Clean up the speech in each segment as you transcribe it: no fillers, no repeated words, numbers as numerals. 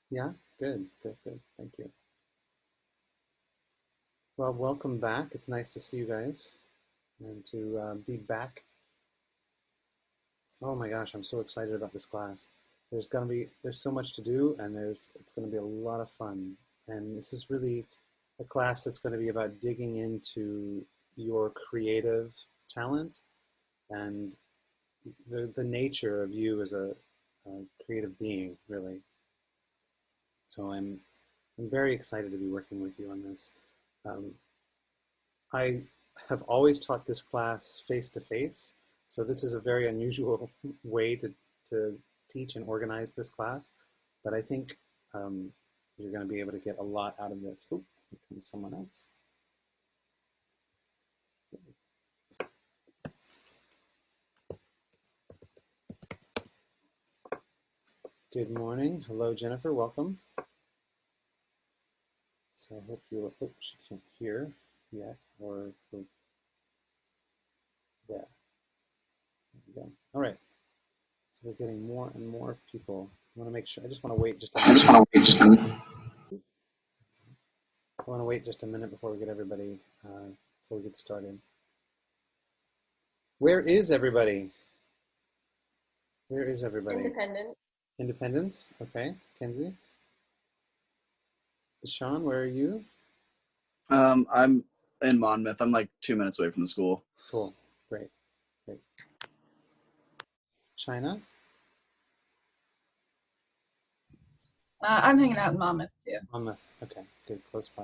Yeah, good, good, good. Thank you. Well, welcome back. It's nice to see you guys and to be back. Oh my gosh, I'm so excited about this class. There's so much to do, and it's gonna be a lot of fun. And this is really a class that's going to be about digging into your creative talent and the nature of you as a creative being, really. So I'm very excited to be working with you on this. Um, I have always taught this class face to face, so this is a very unusual way to teach and organize this class, but I think you're going to be able to get a lot out of this. Oop, here comes someone else. Good morning. Hello, Jennifer. Welcome. So I hope you, oh, she can't hear yet, or yeah, there we go. All right. So we're getting more and more people. I want to make sure, I just want to wait just a minute. I want to wait just a minute before we get everybody, before we get started. Where is everybody? Where is everybody? Independent. Independence? Okay. Kenzie? Deshaun, where are you? I'm in Monmouth. I'm like 2 minutes away from the school. Cool. Great. Great. China? I'm hanging out in Monmouth too. Monmouth. Okay. Good. Close by.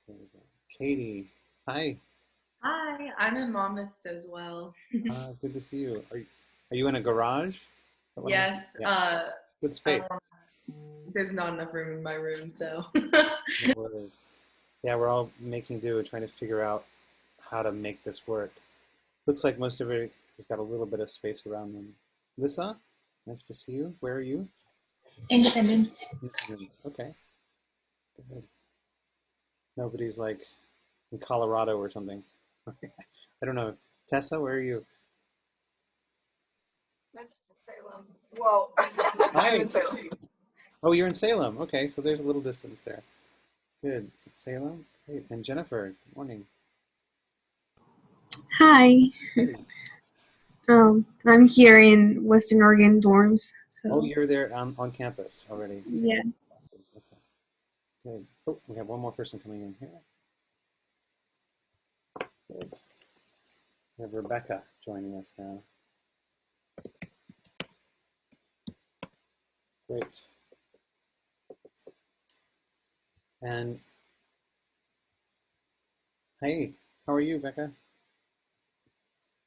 There we go. Katie. Hi. Hi, I'm in Monmouth as well. Good to see you. Are you in a garage? Is that what Yes, yeah. Good space. there's not enough room in my room, so. No worries. Yeah, we're all making do, trying to figure out how to make this work. Looks like most of it has got a little bit of space around them. Lisa, nice to see you. Where are you? Independence. Independence. Okay. Good. Nobody's like in Colorado or something. I don't know. Tessa, where are you? That's Salem. Well, Hi. I'm in Salem. Oh, you're in Salem. Okay, so there's a little distance there. Good. Salem. Great. And Jennifer, good morning. Hi, Hey. I'm here in Western Oregon dorms. Oh, So you're there on campus already. yeah. Classes. Okay. Good. Oh, we have one more person coming in here. Good. We have Rebecca joining us now. Great. And hey, how are you, Becca?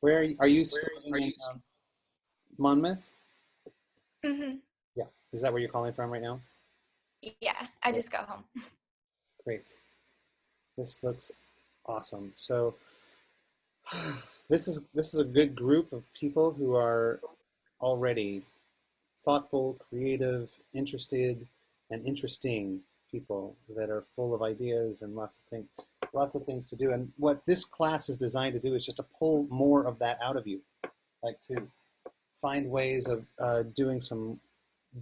Where are you still living in Monmouth? Hmm. Yeah. Is that where you're calling from right now? Yeah, I just got home. Great. This looks awesome. So this is a good group of people who are already thoughtful, creative, interested, and interesting people that are full of ideas and lots of things to do. And what this class is designed to do is just to pull more of that out of you, like to find ways of doing some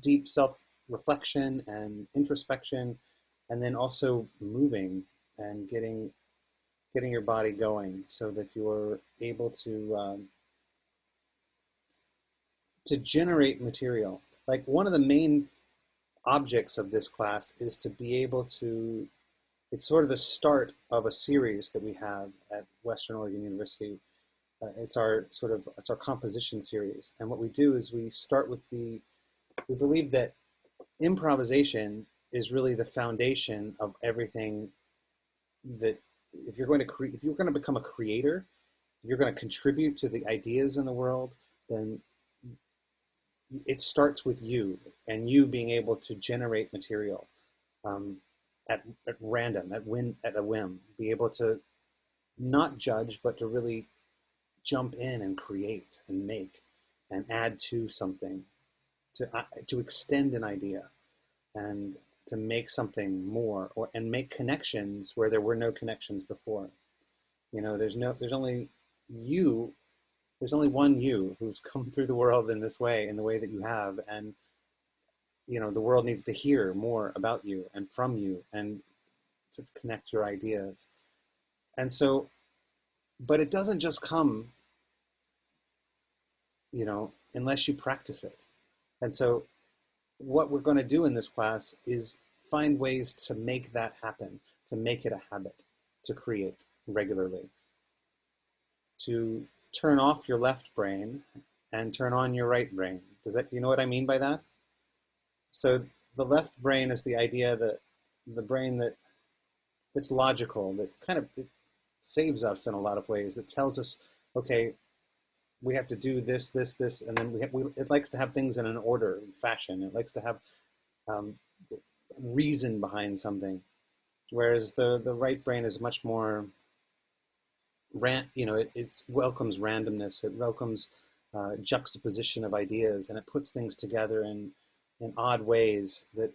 deep self-reflection and introspection, and then also moving and getting your body going so that you're able to generate material. Like one of the main objects of this class is to be able to, it's sort of the start of a series that we have at Western Oregon University. It's our composition series. And what we do is we start with we believe that improvisation is really the foundation of everything that if you're going to become a creator, if you're going to contribute to the ideas in the world, then it starts with you and you being able to generate material um, at random, at a whim, be able to not judge, but to really jump in and create and make and add to something, to extend an idea and to make something more and make connections where there were no connections before. You know, there's only you, there's only one you who's come through the world in this way, in the way that you have, and the world needs to hear more about you and from you and to connect your ideas. And so, but it doesn't just come, unless you practice it. And so what we're going to do in this class is find ways to make that happen, to make it a habit, to create regularly, to turn off your left brain and turn on your right brain. You know what I mean by that? So the left brain is the idea that the brain that's logical, that kind of it saves us in a lot of ways, that tells us, okay, we have to do this, this, this, and then it likes to have things in an order, fashion. It likes to have reason behind something, whereas the right brain is much more it welcomes randomness. It welcomes juxtaposition of ideas, and it puts things together in odd ways that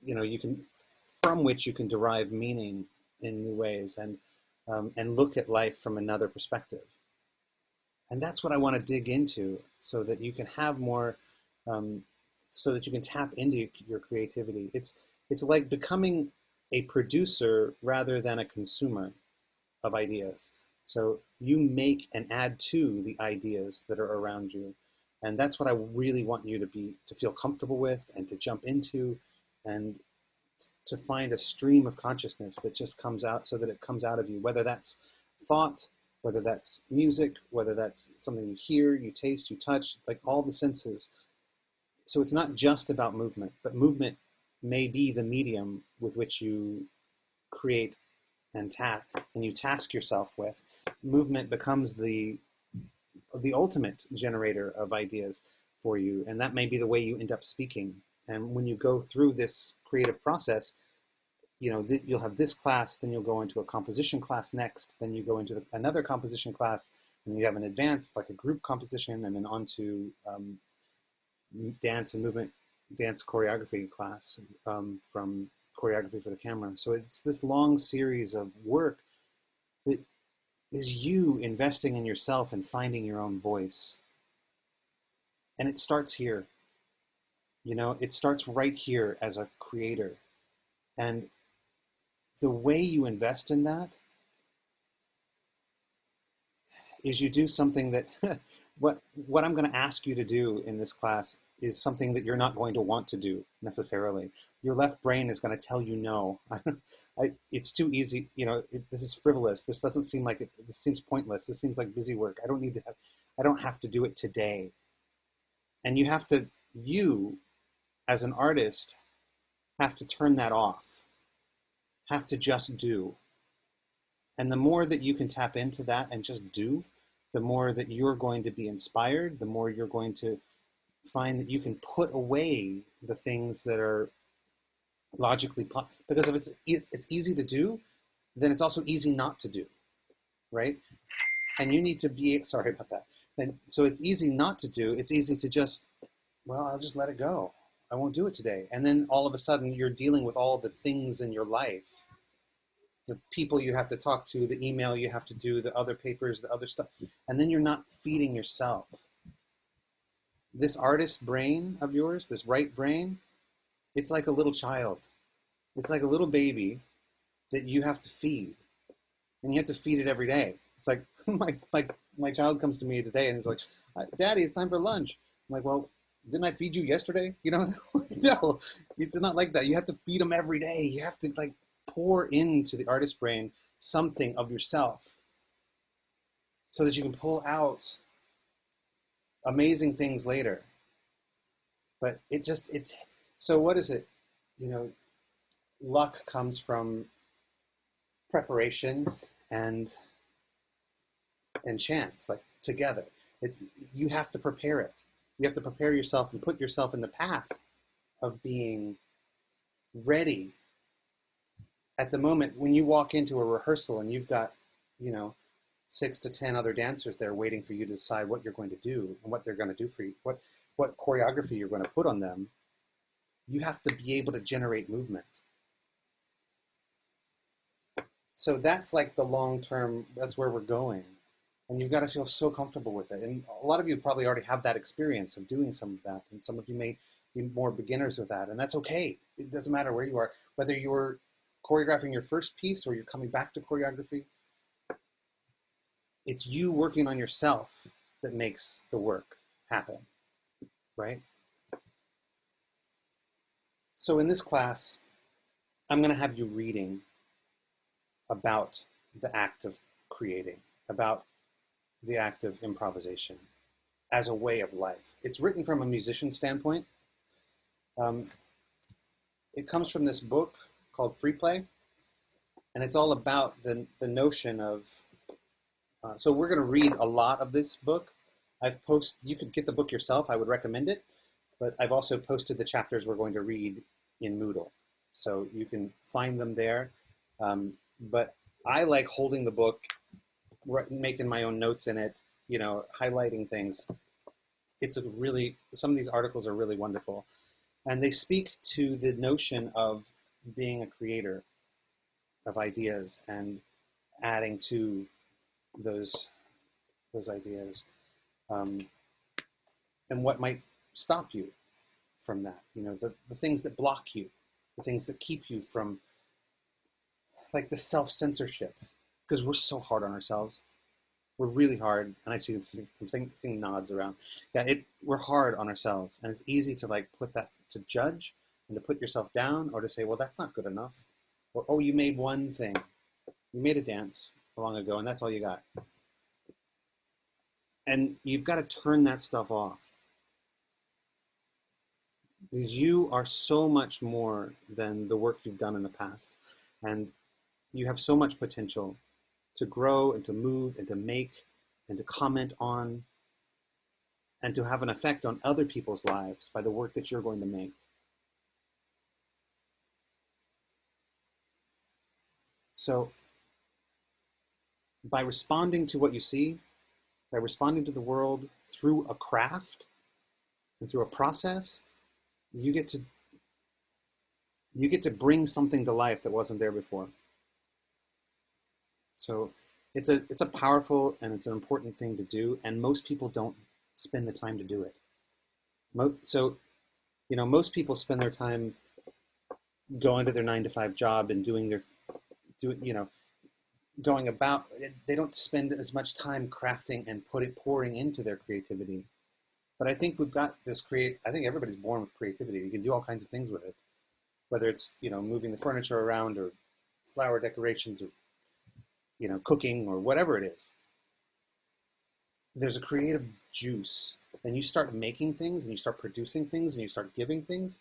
you can, from which you can derive meaning in new ways, and look at life from another perspective. And that's what I want to dig into, so that you can have more, so that you can tap into your creativity. It's like becoming a producer rather than a consumer of ideas. So you make and add to the ideas that are around you. And that's what I really want you to feel comfortable with, and to jump into, and to find a stream of consciousness that just comes out, so that it comes out of you, whether that's thought, whether that's music, whether that's something you hear, you taste, you touch, like all the senses. So it's not just about movement, but movement may be the medium with which you create and you task yourself with. Movement becomes the ultimate generator of ideas for you, and that may be the way you end up speaking. And when you go through this creative process, you'll have this class, then you'll go into a composition class next, then you go into another composition class, and you have an advanced, like a group composition, and then on to dance and movement, dance choreography class, from choreography for the camera. So it's this long series of work that is you investing in yourself and finding your own voice. And it starts here. It starts right here as a creator. And the way you invest in that is you do something that what I'm going to ask you to do in this class is something that you're not going to want to do necessarily. Your left brain is going to tell you no. It's too easy. This is frivolous. This doesn't seem like it. This seems pointless. This seems like busy work. I don't have to do it today. And you as an artist have to turn that off. Have to just do. And the more that you can tap into that and just do, the more that you're going to be inspired, the more you're going to find that you can put away the things that are logically, because if it's easy to do, then it's also easy not to do, right? And you need to be, sorry about that. And so it's easy not to do, it's easy to just, well, I'll just let it go. I won't do it today. And then all of a sudden you're dealing with all the things in your life, the people you have to talk to, the email you have to do, the other papers, the other stuff. And then you're not feeding yourself. This artist brain of yours, this right brain, it's like a little child. It's like a little baby that you have to feed. And you have to feed it every day. It's like, my child comes to me today and he's like, Daddy, it's time for lunch. I'm like, well, didn't I feed you yesterday? No, it's not like that. You have to feed them every day. You have to pour into the artist brain something of yourself so that you can pull out amazing things later. But so what is it? Luck comes from preparation and chance, together. You have to prepare it. You have to prepare yourself and put yourself in the path of being ready at the moment when you walk into a rehearsal and you've got, 6 to 10 other dancers there waiting for you to decide what you're going to do and what they're going to do for you, what choreography you're going to put on them. You have to be able to generate movement. So that's like the long-term, that's where we're going. And you've got to feel so comfortable with it. And a lot of you probably already have that experience of doing some of that. And some of you may be more beginners with that, and that's okay. It doesn't matter where you are, whether you're choreographing your first piece or you're coming back to choreography. It's you working on yourself that makes the work happen, right? So in this class, I'm going to have you reading about the act of creating, about the act of improvisation as a way of life. It's written from a musician standpoint. It comes from this book called Free Play, and it's all about the notion of, so we're going to read a lot of this book. You could get the book yourself, I would recommend it, but I've also posted the chapters we're going to read in Moodle. So you can find them there. But I like holding the book, making my own notes in it, highlighting things. Some of these articles are really wonderful. And they speak to the notion of being a creator of ideas and adding to those ideas, and what might stop you from that. The things that block you, the things that keep you from, like the self-censorship, because we're so hard on ourselves. We're really hard, and I see I'm seeing nods around. Yeah, we're hard on ourselves, and it's easy to put that to judge and to put yourself down, or to say, well, that's not good enough, or oh, you made one thing, you made a dance long ago, and that's all you got. And you've got to turn that stuff off, because you are so much more than the work you've done in the past, and you have so much potential to grow and to move and to make and to comment on and to have an effect on other people's lives by the work that you're going to make. So by responding to what you see, by responding to the world through a craft and through a process, you get to bring something to life that wasn't there before. So it's a powerful and it's an important thing to do, and most people don't spend the time to do it. Most people spend their time going to their 9-to-5 job and going about. They don't spend as much time crafting and pouring into their creativity. But I think we've got this I think everybody's born with creativity. You can do all kinds of things with it, whether it's moving the furniture around or flower decorations or cooking or whatever it is. There's a creative juice, and you start making things and you start producing things and you start giving things,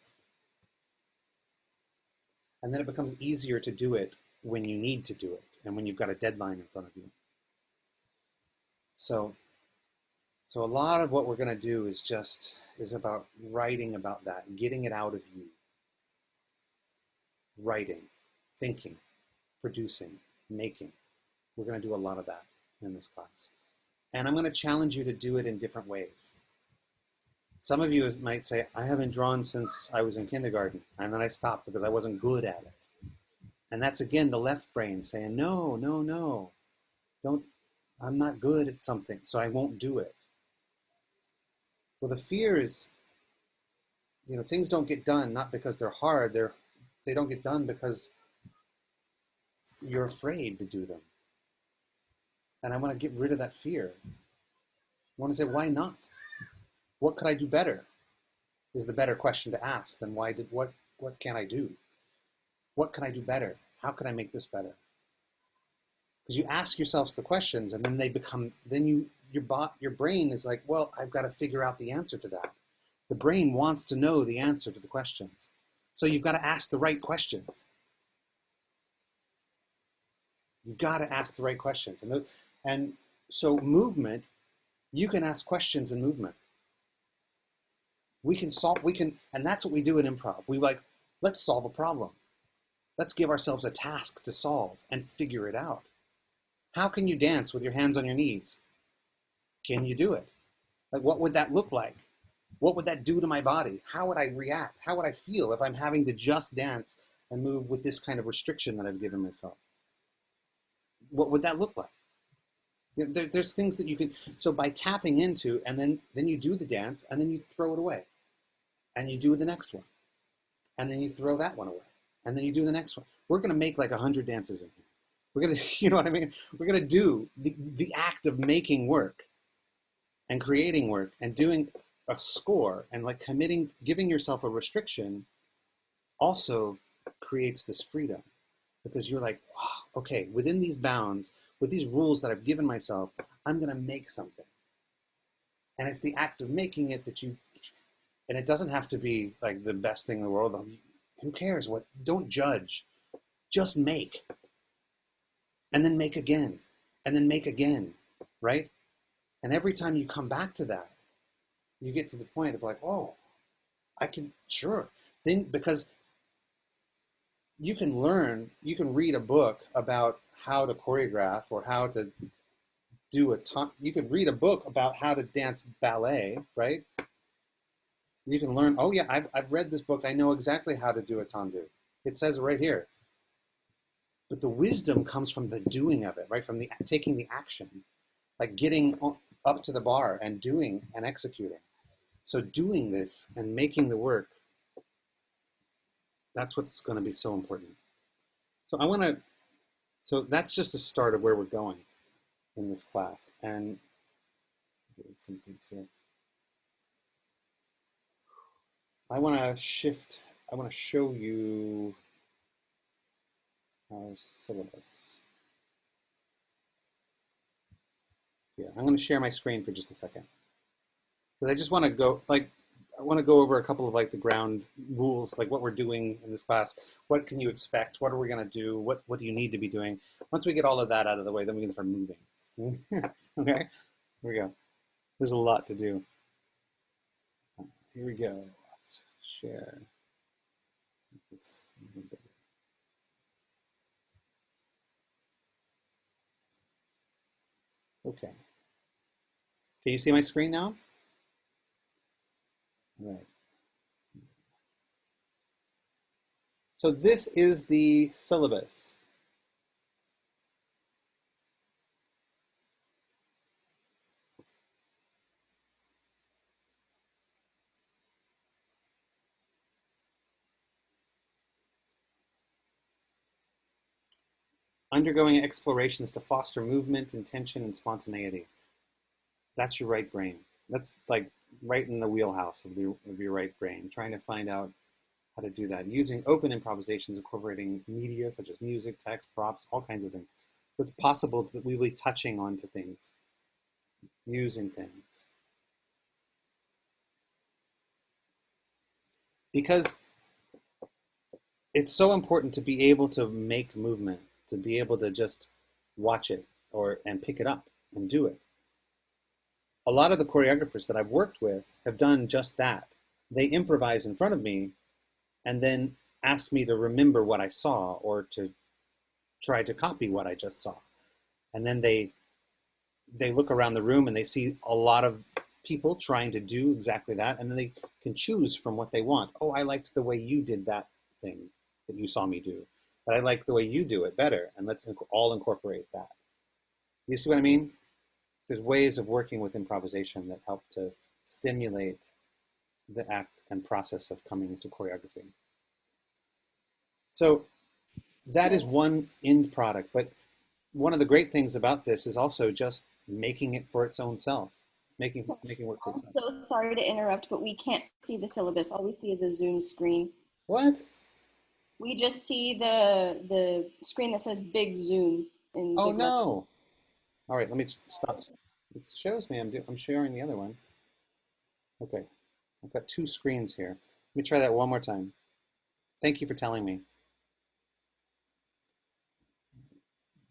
and then it becomes easier to do it when you need to do it and when you've got a deadline in front of you. So a lot of what we're going to do is about writing about that, getting it out of you. Writing, thinking, producing, making. We're going to do a lot of that in this class. And I'm going to challenge you to do it in different ways. Some of you might say, I haven't drawn since I was in kindergarten, and then I stopped because I wasn't good at it. And that's, again, the left brain saying, no, I'm not good at something, so I won't do it. Well, the fear is, things don't get done not because they're hard, they don't get done because you're afraid to do them. And I want to get rid of that fear. I want to say, why not? What could I do better? Is the better question to ask than what can I do? What can I do better? How can I make this better? Because you ask yourselves the questions, and then your brain is like, well, I've got to figure out the answer to that. The brain wants to know the answer to the questions. So you've got to ask the right questions. You've got to ask the right questions. And so movement, you can ask questions in movement. And that's what we do in improv. Let's solve a problem. Let's give ourselves a task to solve and figure it out. How can you dance with your hands on your knees? Can you do it? What would that look like? What would that do to my body? How would I react? How would I feel if I'm having to just dance and move with this kind of restriction that I've given myself? What would that look like? There's things that you can, so by tapping into, and then you do the dance, and then you throw it away. and you do the next one, and then you throw that one away, and then you do the next one. We're going to make like 100 dances in here. We're going to, you know what I mean? We're going to do the act of making work and creating work and doing a score and like committing, giving yourself a restriction also creates this freedom, because you're like, wow, okay, within these bounds, with these rules that I've given myself, I'm going to make something. And it's the act of making it that you, and it doesn't have to be like the best thing in the world. Who cares what? Don't judge. Just make. And then make again. And then make again. Right? And every time you come back to that, you get to the point of like, oh, I can, sure. Then, because you can learn, you can read a book about how to choreograph or how to do you could read a book about how to dance ballet, right? You can learn, oh yeah, I've read this book. I know exactly how to do a tendu. It says it right here. But the wisdom comes from the doing of it, right? From the taking the action, like getting up to the bar and doing and executing. So doing this and making the work, that's what's going to be so important. So so that's just the start of where we're going in this class. And some things here. I want to show you our syllabus. Yeah, I'm going to share my screen for just a second. Because I just want to go, I want to go over a couple of like the ground rules, like what we're doing in this class. What can you expect? What are we going to do? What do you need to be doing? Once we get all of that out of the way, then we can start moving. Okay, here we go. There's a lot to do. Here we go. Let's share this a little bit. Okay. Can you see my screen now? All right. So this is the syllabus. Undergoing explorations to foster movement, intention, and spontaneity. That's your right brain. That's like right in the wheelhouse of your right brain, trying to find out how to do that. Using open improvisations, incorporating media such as music, text, props, all kinds of things. It's possible that we will be touching onto things, using things. Because it's so important to be able to make movement, to be able to just watch it and pick it up and do it. A lot of the choreographers that I've worked with have done just that. They improvise in front of me and then ask me to remember what I saw or to try to copy what I just saw. And then they look around the room and they see a lot of people trying to do exactly that, and then they can choose from what they want. Oh, I liked the way you did that thing that you saw me do, but I like the way you do it better, and let's all incorporate that. You see what I mean? There's ways of working with improvisation that help to stimulate the act and process of coming into choreography. So that is one end product, but one of the great things about this is also just making it for its own self, making work for I'm itself. so sorry to interrupt, but we can't see the syllabus. All we see is a Zoom screen. What? We just see the screen that says big Zoom. In Oh big letters. no. All right, let me stop. It shows me I'm sharing the other one. Okay, I've got two screens here. Let me try that one more time. Thank you for telling me.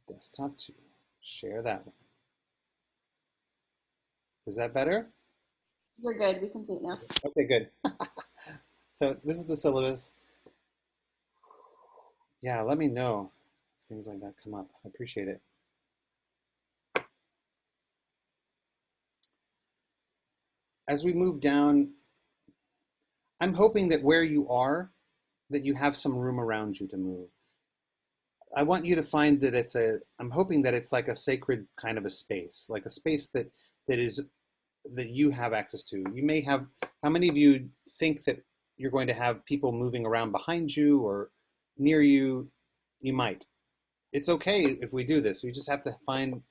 Desktop 2, share that one. Is that better? You're good. We can see it now. Okay, good. So this is the syllabus. Yeah, let me know if things like that come up. I appreciate it. As we move down, I'm hoping that where you are, that you have some room around you to move. I want you to find that I'm hoping that it's like a sacred kind of a space, like a space that you have access to. You may have, how many of you think that you're going to have people moving around behind you or near you, you might. It's okay if we do this. We just have to find,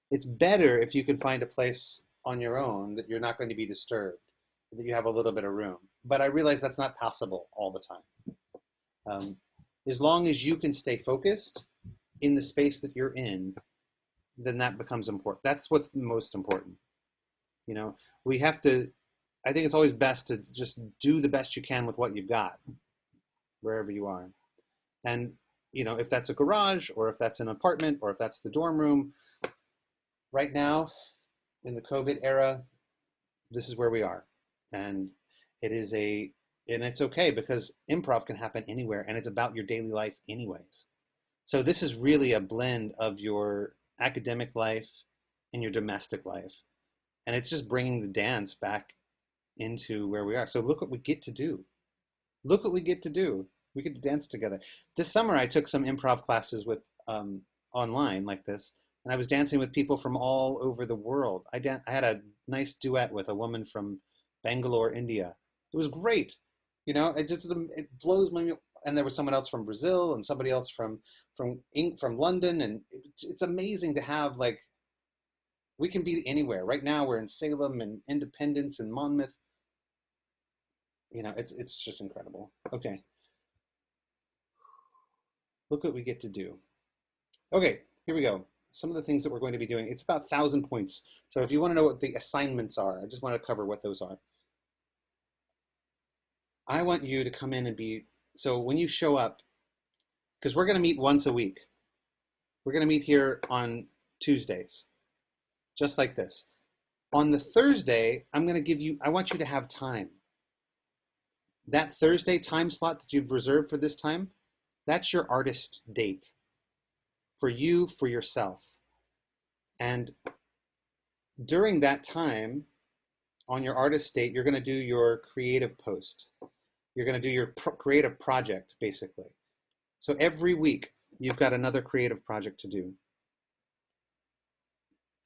it's better if you can find a place on your own that you're not going to be disturbed, that you have a little bit of room. But I realize that's not possible all the time. As long as you can stay focused in the space that you're in, then that becomes important. That's what's most important. You know, we have to, I think it's always best to just do the best you can with what you've got, wherever you are. And, you know, if that's a garage or if that's an apartment or if that's the dorm room, right now in the COVID era, this is where we are. And it's okay because improv can happen anywhere and it's about your daily life anyways. So this is really a blend of your academic life and your domestic life. And it's just bringing the dance back into where we are. So look what we get to do. Look what we get to do. We get to dance together. This summer, I took some improv classes with online like this, and I was dancing with people from all over the world. I had a nice duet with a woman from Bangalore, India. It was great. You know, it blows my. And there was someone else from Brazil and somebody else from London, and it's amazing to have, like, we can be anywhere. Right now, we're in Salem and Independence and Monmouth. You know, it's just incredible. Okay. Look what we get to do. Okay, here we go. Some of the things that we're going to be doing. It's about 1,000 points. So if you want to know what the assignments are, I just want to cover what those are. I want you to come in and be, so when you show up, because we're going to meet once a week. We're going to meet here on Tuesdays, just like this. On the Thursday, I want you to have time. That Thursday time slot that you've reserved for this time, that's your artist date for you, for yourself. And during that time, on your artist date, you're going to do your creative post. You're going to do your creative project, basically. So every week, you've got another creative project to do.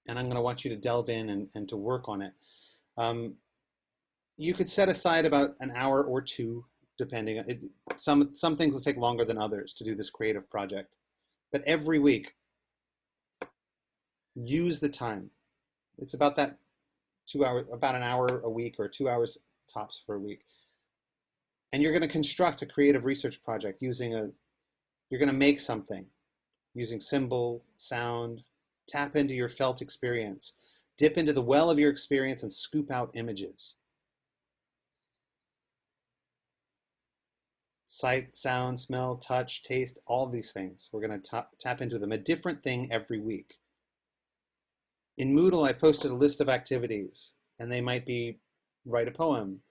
And I'm going to want you to delve in and to work on it. You could set aside about an hour or two, depending. Some things will take longer than others to do this creative project. But every week, use the time. It's about that 2 hours, about an hour a week or 2 hours tops for a week. And you're going to construct a creative research project you're going to make something using symbol, sound, tap into your felt experience, dip into the well of your experience and scoop out images. Sight, sound, smell, touch, taste, all these things. We're going to tap into them, a different thing every week. In Moodle, I posted a list of activities, and they might be write a poem.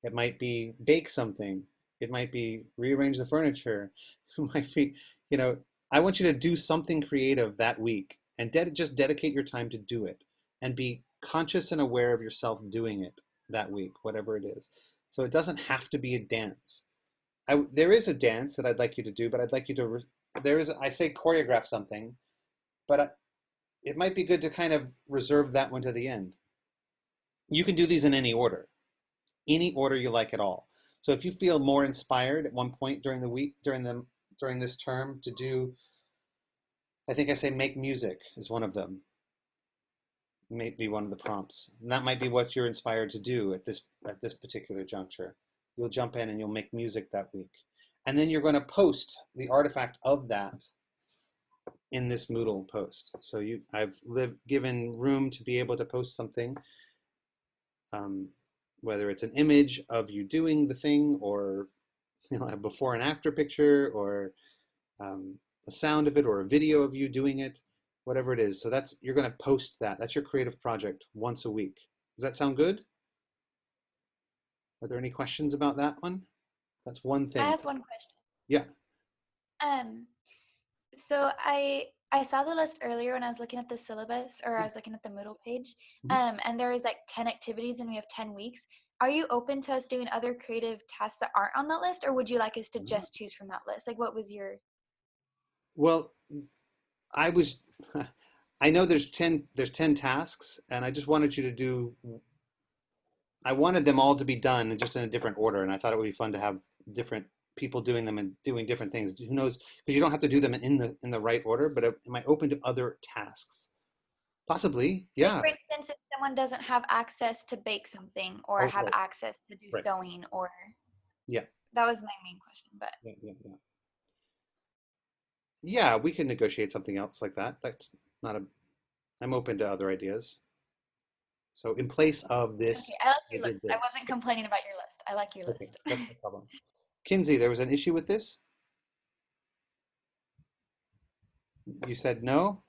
It might be bake something. It might be rearrange the furniture. It might be, you know, I want you to do something creative that week and just dedicate your time to do it and be conscious and aware of yourself doing it that week, whatever it is. So it doesn't have to be a dance. There is a dance that I'd like you to do, but I'd like you to, I say choreograph something, but it might be good to kind of reserve that one to the end. You can do these in any order you like at all. So if you feel more inspired at one point during the week, during this term to do, I think I say make music is one of them. It may be one of the prompts. And that might be what you're inspired to do at this particular juncture. You'll jump in and you'll make music that week. And then you're going to post the artifact of that in this Moodle post. So I've given room to be able to post something, whether it's an image of you doing the thing or, you know, a before and after picture or a sound of it or a video of you doing it, whatever it is. So you're going to post that. That's your creative project once a week. Does that sound good? Are there any questions about that one? That's one thing. I have one question. Yeah. So I saw the list earlier when I was looking at the syllabus, or I was looking at the Moodle page, and there was like 10 activities and we have 10 weeks. Are you open to us doing other creative tasks that aren't on that list, or would you like us to just choose from that list? Like, what was your? Well, I know there's 10 tasks, and I just wanted you to do, I wanted them all to be done and just in a different order, and I thought it would be fun to have different people doing them and doing different things. Who knows? Because you don't have to do them in the right order. But am I open to other tasks? Possibly, Like, yeah. for instance, if someone doesn't have access to bake something or Oh, have right. access to do Right. sewing, or Yeah. that was my main question. But Yeah, yeah, yeah. Yeah, we can negotiate something else like that. That's not a. I'm open to other ideas. So in place of this, okay, I like I your did list. I this. wasn't complaining about your list. I like your Okay, list. that's no problem. Kinsey, there was an issue with this? You said no?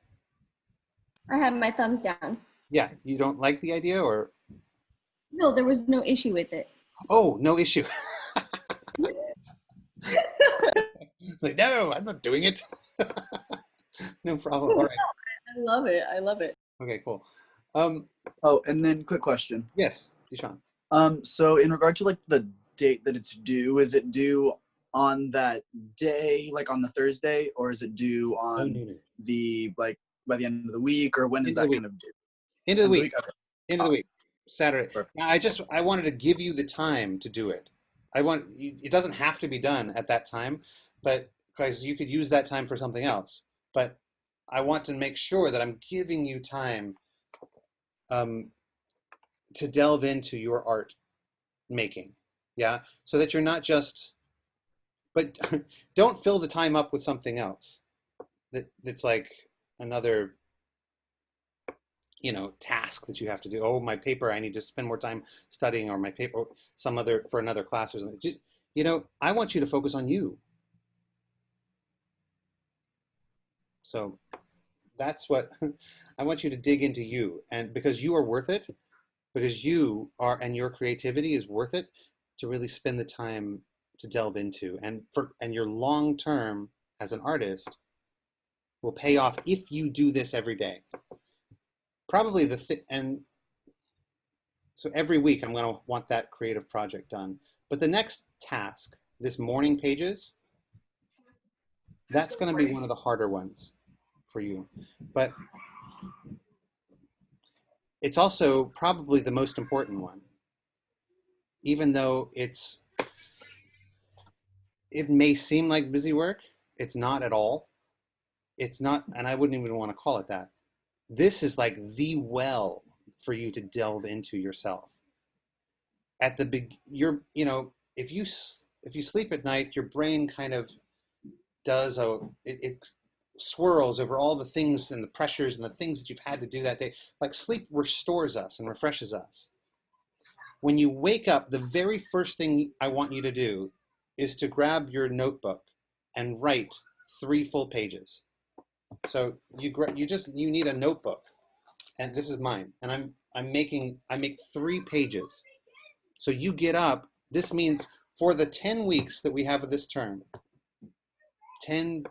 I have my thumbs down. Yeah, you don't like the idea or? No, there was no issue with it. Oh, no issue. It's like, no, I'm not doing it. No problem. All right. I love it. I love it. Okay, cool. Oh, and then quick question. Yes, Deshaun. So in regard to like the date that it's due, is it due on that day, like on the Thursday, or is it due on No. the like by the end of the week, or when is End of the that week. kind of due? End of the week. Okay. End of the Awesome. week. Saturday. Perfect. Now, I wanted to give you the time to do it. It doesn't have to be done at that time, but because you could use that time for something else. But I want to make sure that I'm giving you time to delve into your art making. Yeah. So that you're not just, but don't fill the time up with something else that's like another task that you have to do. Oh, my paper, I need to spend more time studying, or my paper some other for another class or something. Just, I want you to focus on you. So that's what I want you to dig into you, and because you are worth it, because you are, and your creativity is worth it to really spend the time to delve into, and your long term as an artist will pay off if you do this every day. Probably and so every week I'm going to want that creative project done. But the next task, this morning pages, that's going to be one of the harder ones for you. But it's also probably the most important one, even though it may seem like busy work. It's not at all. It's not, and I wouldn't even want to call it that. This is like the well for you to delve into yourself. At the big, if you sleep at night, your brain kind of does it swirls over all the things and the pressures and the things that you've had to do that day. Like, sleep restores us and refreshes us. When you wake up, the very first thing I want you to do is to grab your notebook and write 3 full pages. So you need a notebook, and this is mine, and I make 3 pages. So you get up. This means for the 10 weeks that we have of this term, 10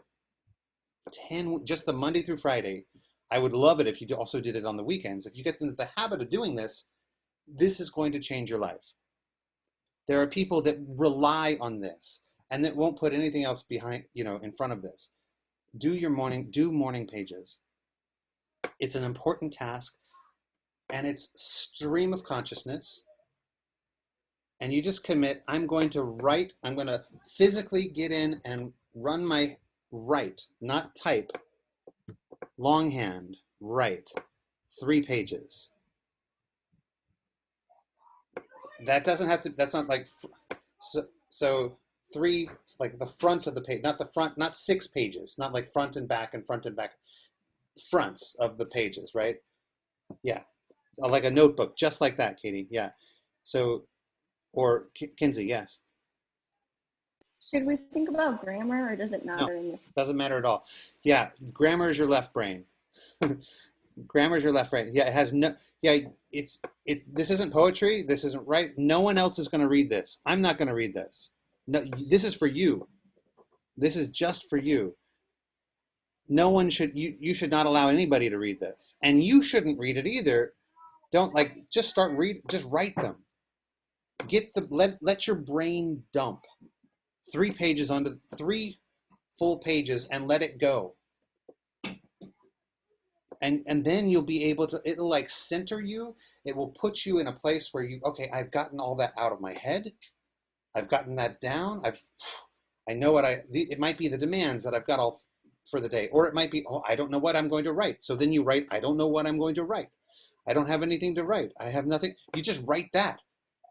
just the Monday through Friday. I would love it if you also did it on the weekends. If you get into the habit of doing this, this is going to change your life. There are people that rely on this and that won't put anything else behind, in front of this. Do morning pages. It's an important task, and it's stream of consciousness. And you just commit, I'm going to physically get in and write, not type, longhand, write 3 pages. That doesn't have to, that's not like, so 3, like the front of the page, not the front, not 6 pages, not like front and back, fronts of the pages, right? Yeah, like a notebook, just like that, Katie, yeah. So, or Kinsey, yes. Should we think about grammar, or does it matter in this? Doesn't matter at all. Yeah, grammar is your left brain. Grammar is your left brain. Yeah, it has no. Yeah, it's. This isn't poetry. This isn't right. No one else is going to read this. I'm not going to read this. No, this is for you. This is just for you. No one should. You should not allow anybody to read this, and you shouldn't read it either. Don't just start read. Just write them. Let your brain dump 3 pages onto 3 full pages and let it go. And then you'll be able to, it'll like center you. It will put you in a place where you, okay, I've gotten all that out of my head. I've gotten that down. I know what it might be the demands that I've got all for the day, or it might be, oh, I don't know what I'm going to write. So then you write, I don't know what I'm going to write. I don't have anything to write. I have nothing. You just write that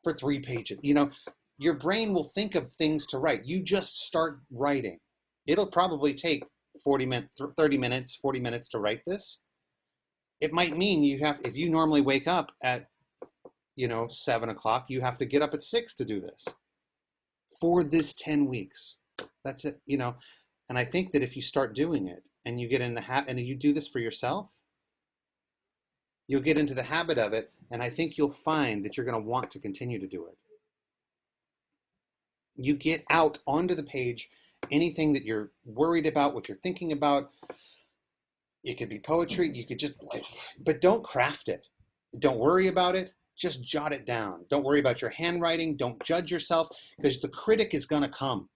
for 3 pages. You know, your brain will think of things to write. You just start writing. It'll probably take 40 minutes, 30 minutes, 40 minutes to write this. It might mean you have, if you normally wake up at, 7 o'clock, you have to get up at 6 to do this for this 10 weeks. That's it, and I think that if you start doing it and you get in the habit and you do this for yourself, you'll get into the habit of it. And I think you'll find that you're going to want to continue to do it. You get out onto the page anything that you're worried about, what you're thinking about. It could be poetry. You could just, but don't craft it. Don't worry about it. Just jot it down. Don't worry about your handwriting. Don't judge yourself, because the critic is going to come.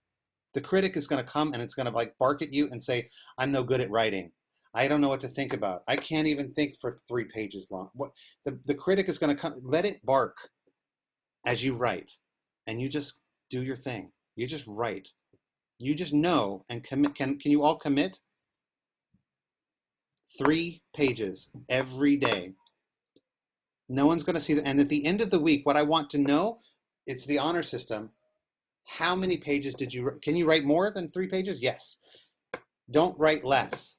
The critic is going to come and it's going to bark at you and say, I'm no good at writing. I don't know what to think about. I can't even think for 3 pages long. What the critic is going to come. Let it bark as you write, and you just do your thing. You just write. You just know and commit. Can you all commit? 3 pages every day. No one's going to see that. And at the end of the week, what I want to know, it's the honor system. How many pages did you write? Can you write more than 3 pages? Yes. Don't write less.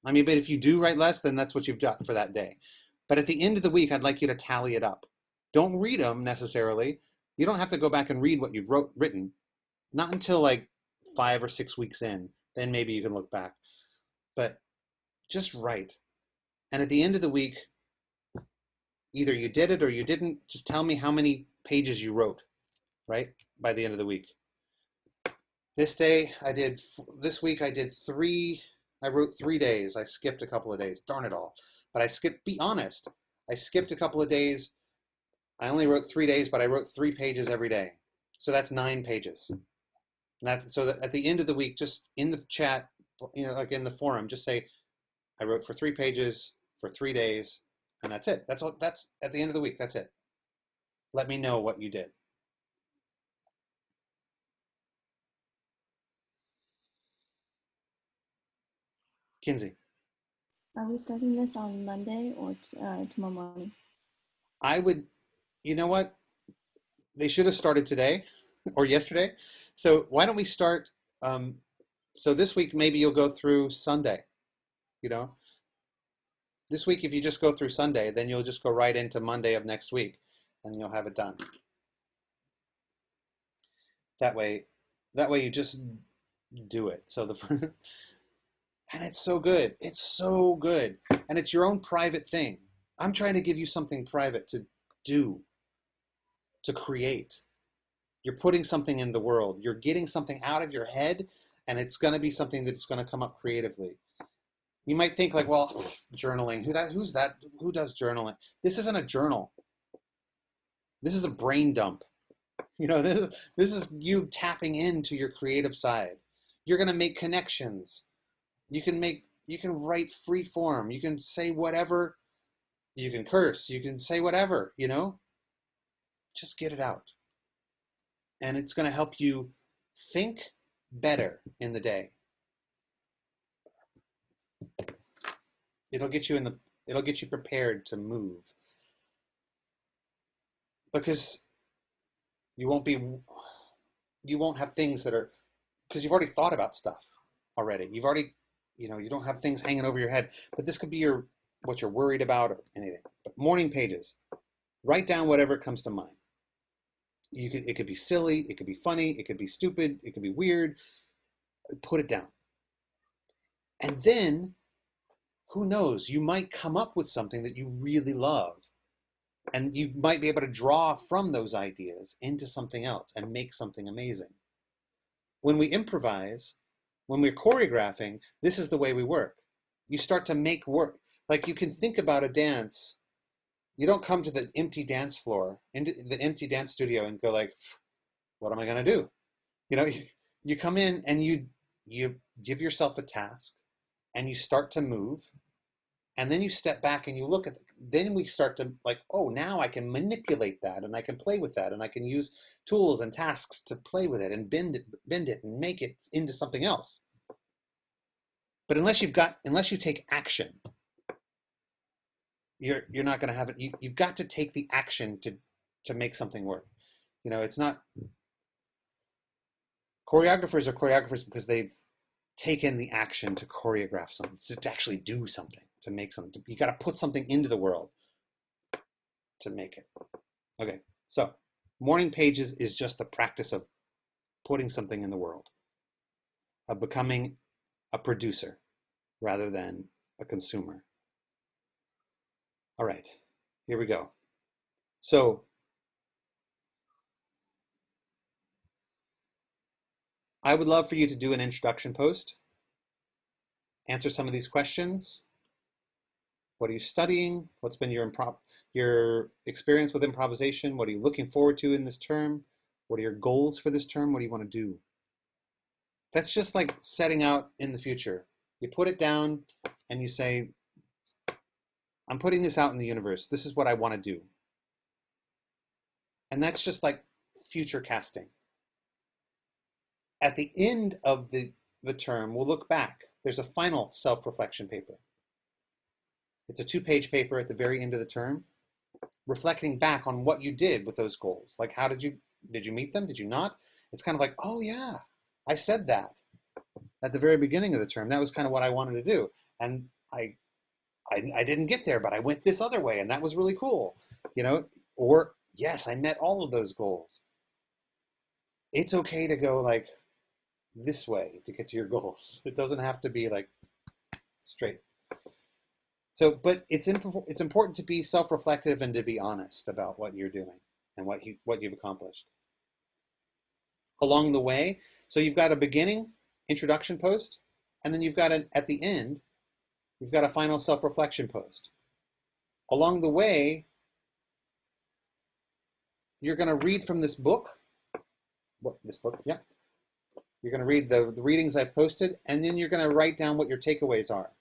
But if you do write less, then that's what you've done for that day. But at the end of the week, I'd like you to tally it up. Don't read them necessarily. You don't have to go back and read what you've written. Not until 5 or 6 weeks in. Then maybe you can look back. But just write. And at the end of the week, either you did it or you didn't. Just tell me how many pages you wrote, right? By the end of the week. This week I did 3, I wrote 3 days. I skipped a couple of days, darn it all. But be honest, I skipped a couple of days. I only wrote 3 days, but I wrote 3 pages every day. So that's 9 pages. So that at the end of the week, just in the chat, in the forum, just say, I wrote for 3 pages for 3 days, and that's it. That's all. That's at the end of the week. That's it. Let me know what you did. Kinsey. Are we starting this on Monday or tomorrow morning? I would, you know what? They should have started today or yesterday. So why don't we start? So this week, maybe you'll go through Sunday, This week, if you just go through Sunday, then you'll just go right into Monday of next week and you'll have it done. That way you just do it. So and it's so good. It's so good. And it's your own private thing. I'm trying to give you something private to do, to create. You're putting something in the world. You're getting something out of your head, and it's going to be something that's going to come up creatively. You might think well, journaling, who's that? Who does journaling? This isn't a journal. This is a brain dump. This is you tapping into your creative side. You're going to make connections. You can write free form. You can say whatever. You can curse. You can say whatever, Just get it out. And it's going to help you think better in the day. It'll get you prepared to move. Because you won't have things because you've already thought about stuff already. You've already, you don't have things hanging over your head, but this could be what you're worried about or anything. But morning pages, write down whatever comes to mind. It could be silly, it could be funny, it could be stupid, it could be weird. Put it down. And then, who knows, you might come up with something that you really love. And you might be able to draw from those ideas into something else and make something amazing. When we improvise, when we're choreographing, this is the way we work. You start to make work. You can think about a dance. You don't come to the empty dance floor, into the empty dance studio and go what am I going to do? You come in and you give yourself a task and you start to move And then you step back and you look at, then we start to like, oh, now I can manipulate that and I can play with that and I can use tools and tasks to play with it and bend it and make it into something else. But unless you take action, you're not going to have it. You've got to take the action to make something work. You know, it's not, choreographers are choreographers because they've taken the action to choreograph something, to actually do something, to make something. You got to put something into the world to make it. Okay, so morning pages is just the practice of putting something in the world, of becoming a producer rather than a consumer. All right, here we go. So I would love for you to do an introduction post, answer some of these questions. What are you studying? What's been your experience with improvisation? What are you looking forward to in this term? What are your goals for this term? What do you want to do? That's just like setting out in the future. You put it down and you say, I'm putting this out in the universe. This is what I want to do. And that's just like future casting. At the end of the term, we'll look back. There's a final self-reflection paper. It's a 2-page paper at the very end of the term, reflecting back on what you did with those goals. Like, how did you meet them? Did you not? It's kind of like, oh yeah, I said that at the very beginning of the term. That was kind of what I wanted to do. And I didn't get there, but I went this other way, and that was really cool. You know, or yes, I met all of those goals. It's okay to go like this way to get to your goals. It doesn't have to be like straight. So, but it's important to be self-reflective and to be honest about what you're doing and what you've accomplished along the way. So you've got a beginning introduction post, and then you've got at the end, you've got a final self-reflection post. Along the way, you're going to read from this book. This book, yeah. You're going to read the readings I've posted, and then you're going to write down what your takeaways are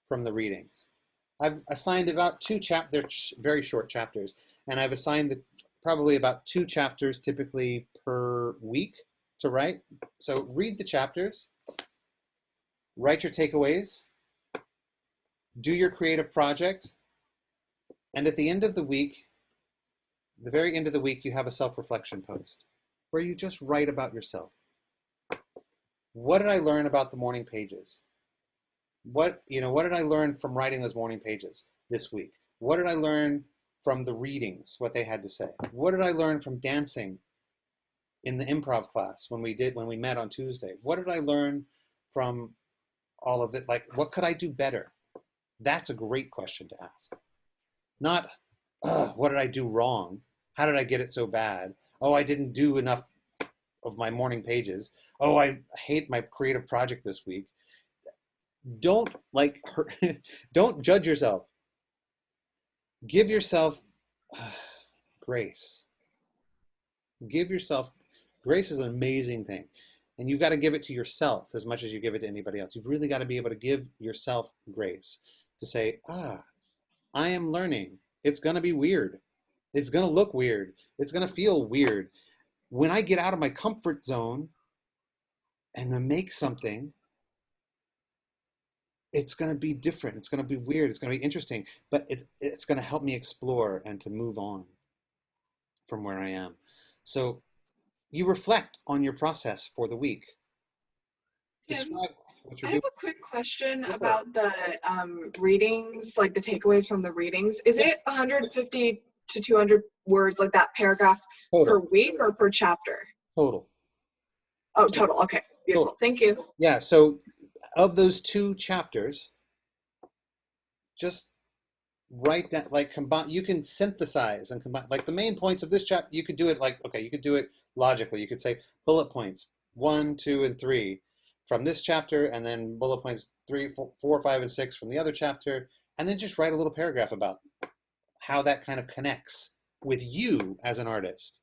from the readings. I've assigned about 2 chapters, they're very short chapters, and I've assigned probably about 2 chapters typically per week to write. So read the chapters, write your takeaways, do your creative project, and at the end of the week, the very end of the week, you have a self-reflection post where you just write about yourself. What did I learn about the morning pages? What did I learn from writing those morning pages this week? What did I learn from the readings, what they had to say? What did I learn from dancing in the improv class when we met on Tuesday? What did I learn from all of it? Like, what could I do better? That's a great question to ask. Not, what did I do wrong? How did I get it so bad? Oh, I didn't do enough of my morning pages. Oh, I hate my creative project this week. Don't don't judge yourself. Give yourself grace. Give yourself grace is an amazing thing. And you've got to give it to yourself as much as you give it to anybody else. You've really got to be able to give yourself grace to say, I am learning. It's going to be weird. It's going to look weird. It's going to feel weird. When I get out of my comfort zone and I make something, it's going to be different. It's going to be weird. It's going to be interesting, but it's going to help me explore and to move on from where I am. So you reflect on your process for the week. Describe what you're I doing. have a quick question about the readings, like the takeaways from the readings. Is it 150 to 200 words, like that paragraphs per Total. week or per chapter? Total. Oh, total. Okay, beautiful. Total. Thank you. Yeah, so of those 2 chapters, just write down, like combine, you can synthesize and combine, like the main points of this chapter, you could do it like, okay, you could do it logically. You could say bullet points 1, 2, and 3 from this chapter, and then bullet points 3, 4, 5, and 6 from the other chapter, and then just write a little paragraph about how that kind of connects with you as an artist.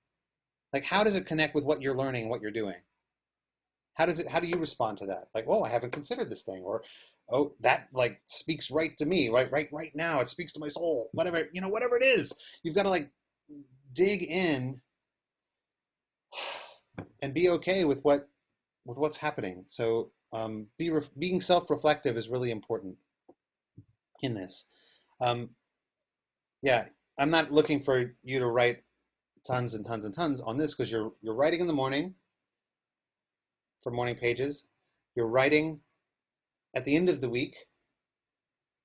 Like, how does it connect with what you're learning and what you're doing? How do you respond to that? Like, oh, I haven't considered this thing, or oh, that like speaks right to me, right now. It speaks to my soul. Whatever, whatever it is, you've got to like dig in and be okay with what's happening. So being self-reflective is really important in this. Yeah, I'm not looking for you to write tons and tons and tons on this because you're writing in the morning for morning pages. You're writing at the end of the week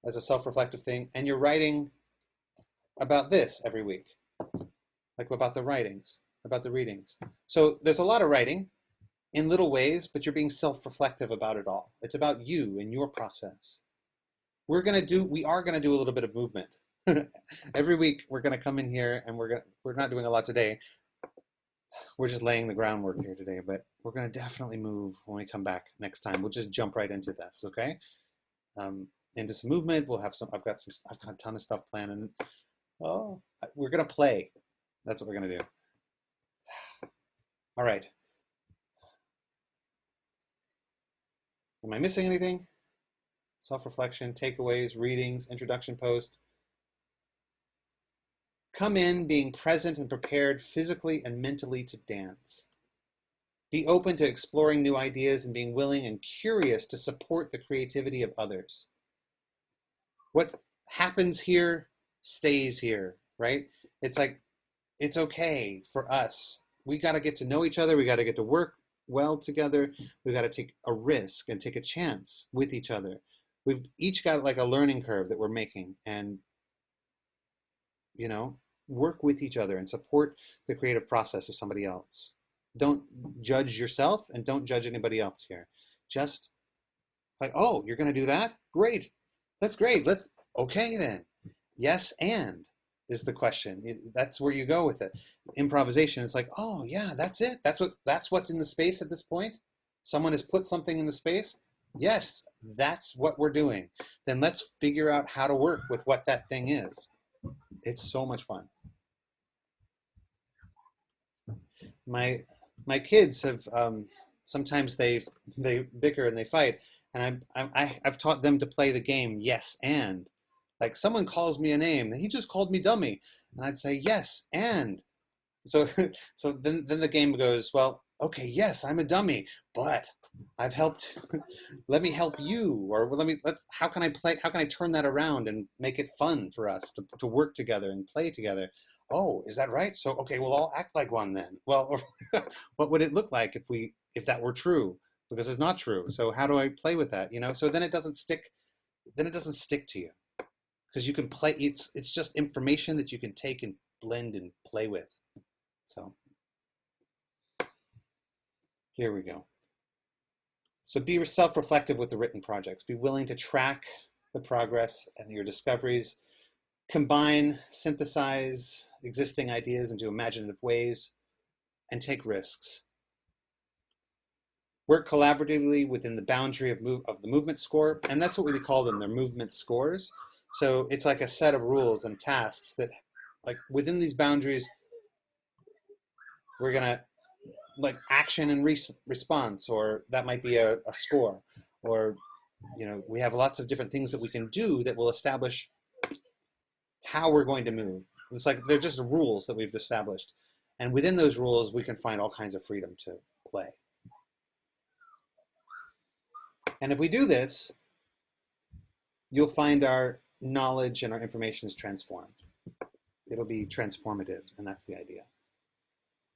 as a self-reflective thing, and you're writing about this every week, like about the writings, about the readings. So there's a lot of writing in little ways, but you're being self-reflective about it all. It's about you and your process. We are gonna do a little bit of movement. Every week we're gonna come in here and we're not doing a lot today. We're just laying the groundwork here today, but we're gonna definitely move when we come back next time. We'll just jump right into this, okay? Into some movement. I've got a ton of stuff planned, and we're gonna play. That's what we're gonna do. All right. Am I missing anything? Self-reflection, takeaways, readings, introduction post. Come in being present and prepared physically and mentally to dance. Be open to exploring new ideas and being willing and curious to support the creativity of others. What happens here stays here, right? It's like, it's okay for us. We got to get to know each other. We got to get to work well together. We got to take a risk and take a chance with each other. We've each got like a learning curve that we're making, and work with each other and support the creative process of somebody else. Don't judge yourself and don't judge anybody else here. Just like, oh, you're going to do that? Great. That's great. Okay then. Yes, and is the question. That's where you go with it. Improvisation is like, oh yeah, that's it. That's what's in the space at this point. Someone has put something in the space. Yes, that's what we're doing. Then let's figure out how to work with what that thing is. It's so much fun. My kids have sometimes they bicker and they fight, and I've taught them to play the game yes and. Like someone calls me a name, he just called me dummy, and I'd say yes and. So then the game goes, well, okay, yes, I'm a dummy, but I've helped. Let me help you, or how can I turn that around and make it fun for us to work together and play together? Oh, is that right? So okay, we'll all act like one then. Well, what would it look like if that were true? Because it's not true. So how do I play with that? So then it doesn't stick. Then it doesn't stick to you, because you can play. It's just information that you can take and blend and play with. So here we go. So be self-reflective with the written projects. Be willing to track the progress and your discoveries. Combine, synthesize existing ideas into imaginative ways, and take risks. Work collaboratively within the boundary of the movement score, and that's what we call them. They're movement scores. So it's like a set of rules and tasks that, like within these boundaries, we're gonna like action and response, or that might be a score, or we have lots of different things that we can do that will establish how we're going to move. It's like they're just rules that we've established, and within those rules we can find all kinds of freedom to play. And if we do this, you'll find our knowledge and our information is transformed. It'll be transformative, and that's the idea.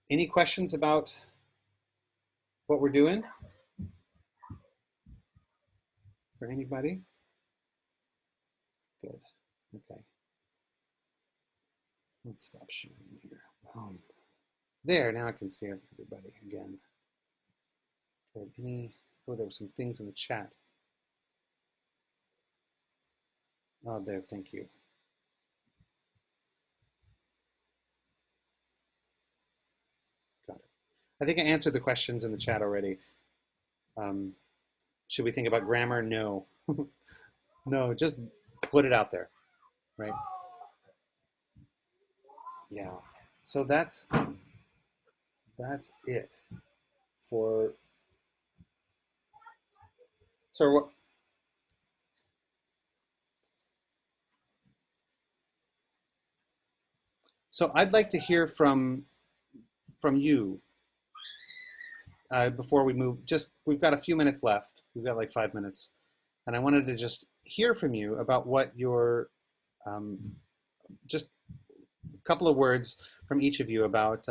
Any questions about what we're doing? For anybody? Good. Okay. Let's stop sharing here. There, now I can see everybody again. Good. There were some things in the chat. Oh, there, thank you. Got it. I think I answered the questions in the chat already. Should we think about grammar? No. No, just put it out there, right? Yeah. So that's it for. So So I'd like to hear from you before we move. Just we've got a few minutes left. We've got like 5 minutes, and I wanted to just hear from you about what your just a couple of words from each of you about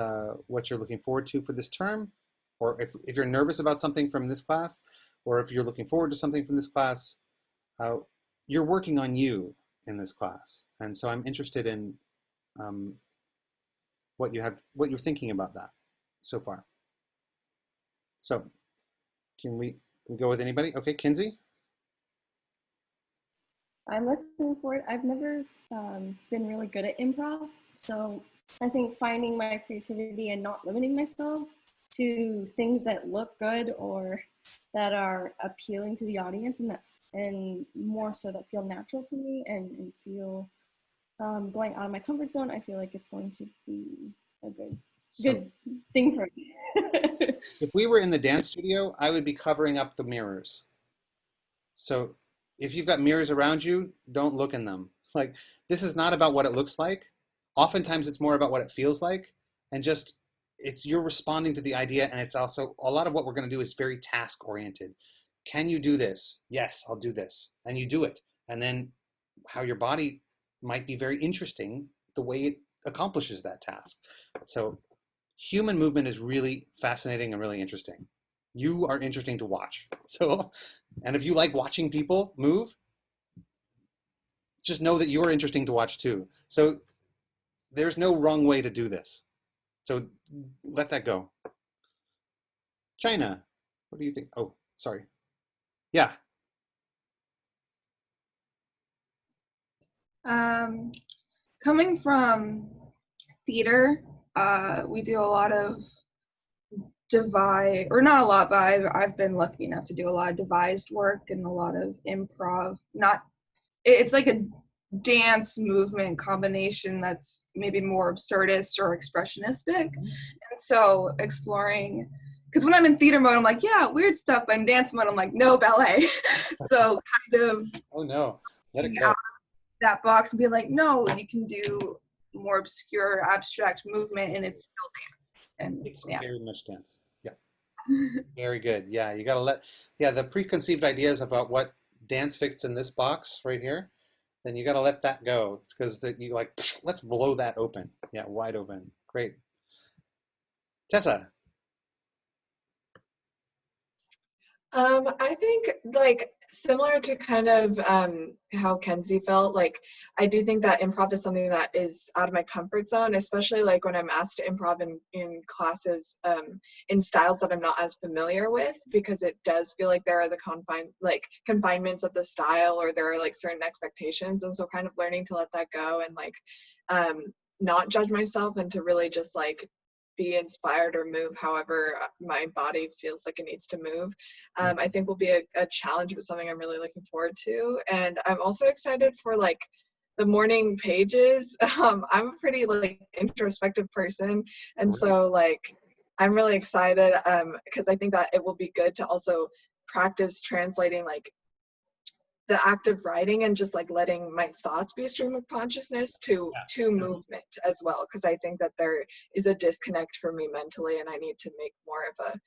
what you're looking forward to for this term, or if you're nervous about something from this class, or if you're looking forward to something from this class. You're working on you in this class, and so I'm interested in what you're thinking about that so far. So, can we go with anybody? Okay, Kinsey. I'm looking forward. I've never been really good at improv, so I think finding my creativity and not limiting myself to things that look good or that are appealing to the audience, and more so that feel natural to me and feel going out of my comfort zone. I feel like it's going to be a good thing for me. If we were in the dance studio, I would be covering up the mirrors. So if you've got mirrors around you, don't look in them. Like, this is not about what it looks like. Oftentimes it's more about what it feels like, and just you're responding to the idea, and it's also a lot of what we're going to do is very task oriented. Can you do this? Yes, I'll do this. And you do it. And then how your body might be very interesting the way it accomplishes that task. So human movement is really fascinating and really interesting. You are interesting to watch. So, and if you like watching people move, just know that you're interesting to watch too. So there's no wrong way to do this. So let that go. China, what do you think? Oh, sorry. Yeah. Coming from theater, we do a lot of or not a lot, but I've been lucky enough to do a lot of devised work and a lot of improv. It's like a dance movement combination that's maybe more absurdist or expressionistic. And so exploring, because when I'm in theater mode, I'm like, yeah, weird stuff. But in dance mode, I'm like, no, ballet. So kind of Oh no, let it go. out that box and be like, no, you can do more obscure, abstract movement and it's still dance. And It's yeah. very much dance. Yeah. Very good. Yeah, you got to the preconceived ideas about what dance fits in this box right here, then you got to let that go. It's because you like, let's blow that open. Yeah, wide open. Great. Tessa. I think like similar to kind of how Kenzie felt, like I do think that improv is something that is out of my comfort zone, especially like when I'm asked to improv in classes in styles that I'm not as familiar with, because it does feel like there are the confinements of the style, or there are like certain expectations, and so kind of learning to let that go and like not judge myself and to really just like be inspired or move however my body feels like it needs to move, I think will be a challenge, but something I'm really looking forward to. And I'm also excited for like the morning pages. I'm a pretty like introspective person, and so like I'm really excited because I think that it will be good to also practice translating like the act of writing and just like letting my thoughts be a stream of consciousness to movement as well, because I think that there is a disconnect for me mentally, and I need to make more of a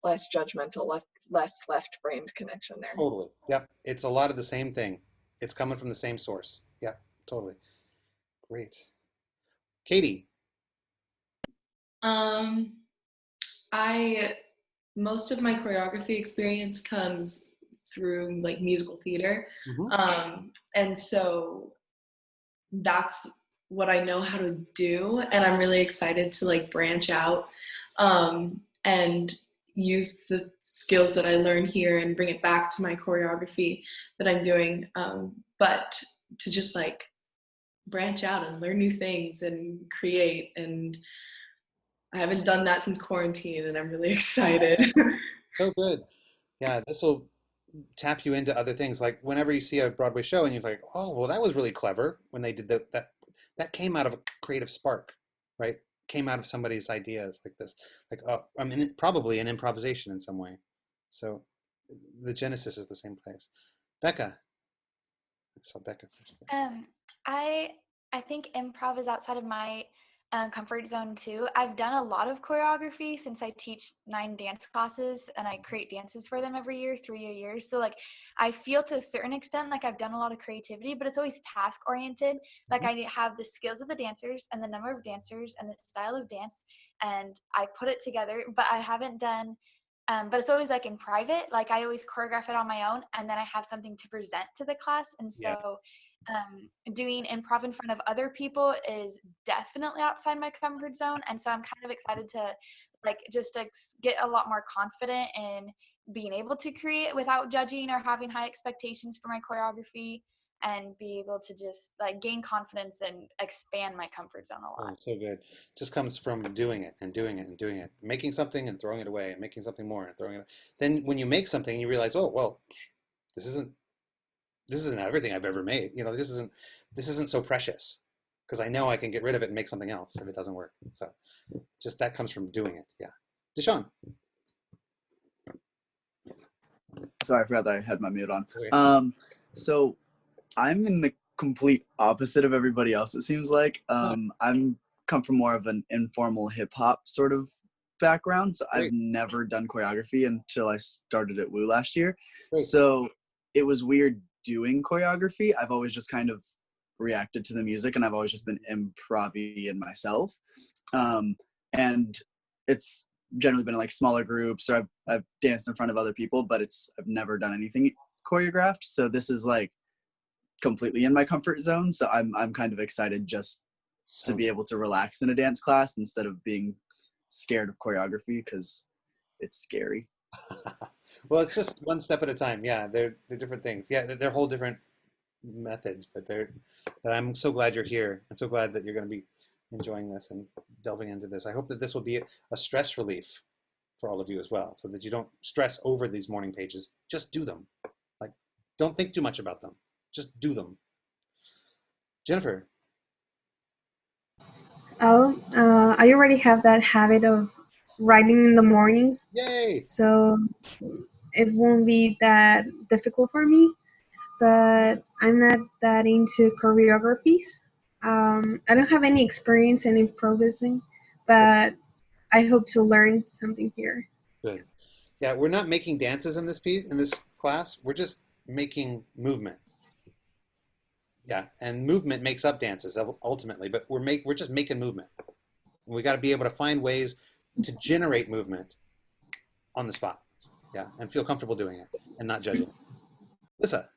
less judgmental, less left-brained connection there. Totally. Yep. It's a lot of the same thing. It's coming from the same source. Yeah, totally. Great. Katie. Most of my choreography experience comes through like musical theater. And so that's what I know how to do. And I'm really excited to like branch out and use the skills that I learned here and bring it back to my choreography that I'm doing. But to just like branch out and learn new things and create. And I haven't done that since quarantine, and I'm really excited. So good. Yeah, this will tap you into other things. Like whenever you see a Broadway show and you're like, oh, well, that was really clever when they did that came out of a creative spark, right? Came out of somebody's ideas like this. Like, I mean, probably an improvisation in some way. So the genesis is the same place. Becca. I saw Becca first. I I think improv is outside of my comfort zone too. I've done a lot of choreography since I teach 9 dance classes and I create dances for them every year, 3 years. So like I feel to a certain extent like I've done a lot of creativity, but it's always task oriented. Like I have the skills of the dancers and the number of dancers and the style of dance, and I put it together, but I haven't done but it's always like in private. Like I always choreograph it on my own, and then I have something to present to the class. And Yeah. so doing improv in front of other people is definitely outside my comfort zone. And so I'm kind of excited to like just get a lot more confident in being able to create without judging or having high expectations for my choreography, and be able to just like gain confidence and expand my comfort zone a Oh, lot. so good. Just comes from doing it and doing it and doing it, making something and throwing it away, and making something more and throwing it. Then when you make something, you realize, oh well, this isn't everything I've ever made. You know, this isn't so precious because I know I can get rid of it and make something else if it doesn't work. So just that comes from doing it. Yeah. Deshaun. Sorry, I forgot that I had my mute on. Okay. So I'm in the complete opposite of everybody else, it seems like. I'm come from more of an informal hip hop sort of background. So I've Great. never done choreography until I started at Woo last year. Great. So it was weird doing choreography. I've always just kind of reacted to the music, and I've always just been improv-y in myself. And it's generally been in like smaller groups, or I've danced in front of other people, but I've never done anything choreographed. So this is like completely in my comfort zone. So I'm kind of excited just to be able to relax in a dance class instead of being scared of choreography, because it's scary. Well, it's just one step at a time. Yeah, they're different things. Yeah, they're whole different methods, but I'm so glad you're here and so glad that you're going to be enjoying this and delving into this. I hope that this will be a stress relief for all of you as well, so that you don't stress over these morning pages. Just do them. Like, don't think too much about them. Just do them. Jennifer. Oh, I already have that habit of writing in the mornings, Yay! so it won't be that difficult for me. But I'm not that into choreographies. I don't have any experience in improvising, but I hope to learn something here. Good. Yeah, we're not making dances in this class. We're just making movement. Yeah, and movement makes up dances ultimately, but we're just making movement. And we got to be able to find ways to generate movement on the spot. Yeah, and feel comfortable doing it and not judging. Lissa.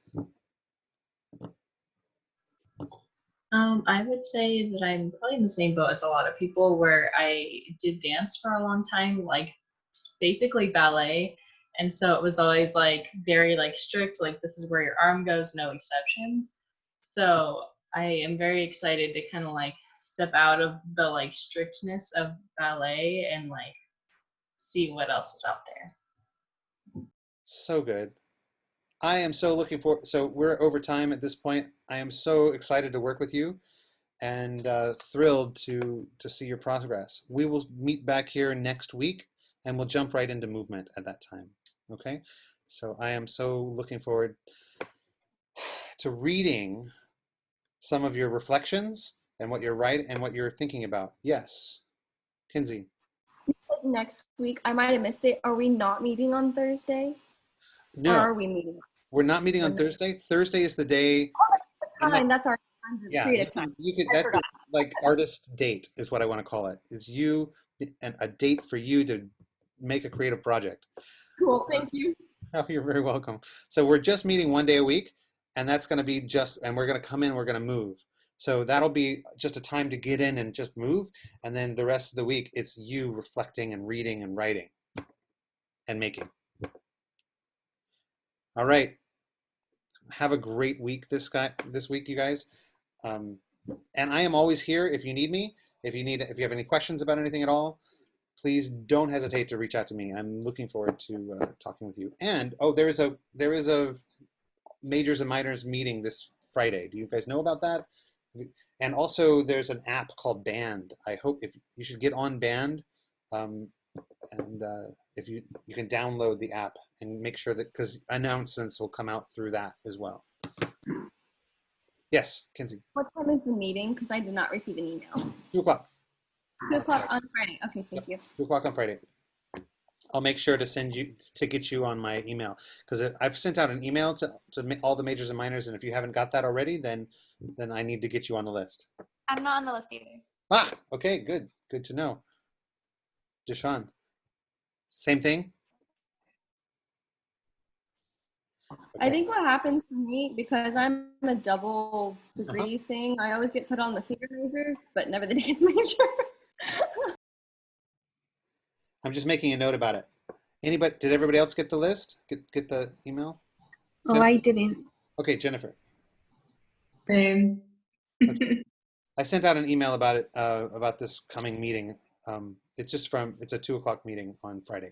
I would say that I'm probably in the same boat as a lot of people, where I did dance for a long time, like basically ballet. And so it was always like very like strict, like this is where your arm goes, no exceptions. So I am very excited to kind of like step out of the like strictness of ballet and like see what else is out there. So good. I am so looking forward. So we're over time at this point. I am so excited to work with you and thrilled to see your progress. We will meet back here next week and we'll jump right into movement at that time. Okay? So I am so looking forward to reading some of your reflections and what you're writing and what you're thinking about. Yes. Kinsey. Next week, I might have missed it. Are we not meeting on Thursday? No. Or are we meeting? We're not meeting on Thursday. Thursday is the day. Oh, that's the time. That's our time, creative time. You could that's your, like artist date is what I want to call it. Is you and a date for you to make a creative project. Cool. Thank you. Oh, you're very welcome. So we're just meeting one day a week, and that's going to be and we're going to come in, we're going to move. So that'll be just a time to get in and just move. And then the rest of the week, it's you reflecting and reading and writing and making. All right. Have a great week this week, you guys. And I am always here if you need me. If you have any questions about anything at all, please don't hesitate to reach out to me. I'm looking forward to talking with you. And there is a majors and minors meeting this Friday. Do you guys know about that? And also, there's an app called Band. I hope if you should get on Band, and if you can download the app and make sure that, because announcements will come out through that as well. Yes, Kinsey. What time is the meeting? Because I did not receive an email. 2 o'clock. 2 o'clock on Friday. Okay, thank you. 2 o'clock on Friday. I'll make sure to get you on my email, because I've sent out an email to all the majors and minors, and if you haven't got that already, then I need to get you on the list. I'm not on the list either. Ah, okay, good to know. Deshaun, same thing. I think what happens for me, because I'm a double degree thing, I always get put on the theater majors, but never the dance majors. I'm just making a note about it. Did everybody else get the list? Get the email? Oh, Jennifer? I didn't. Okay, Jennifer. Same. Okay. I sent out an email about it, about this coming meeting. It's a 2 o'clock meeting on Friday.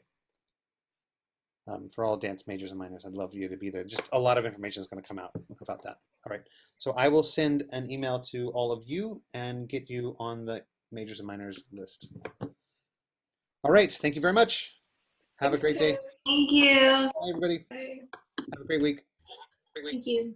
For all dance majors and minors. I'd love you to be there. Just a lot of information is going to come out about that. All right. So I will send an email to all of you and get you on the majors and minors list. All right. Thank you very much. Have a great day. Thank you. Bye, everybody. Bye. Have a great week. Thank you.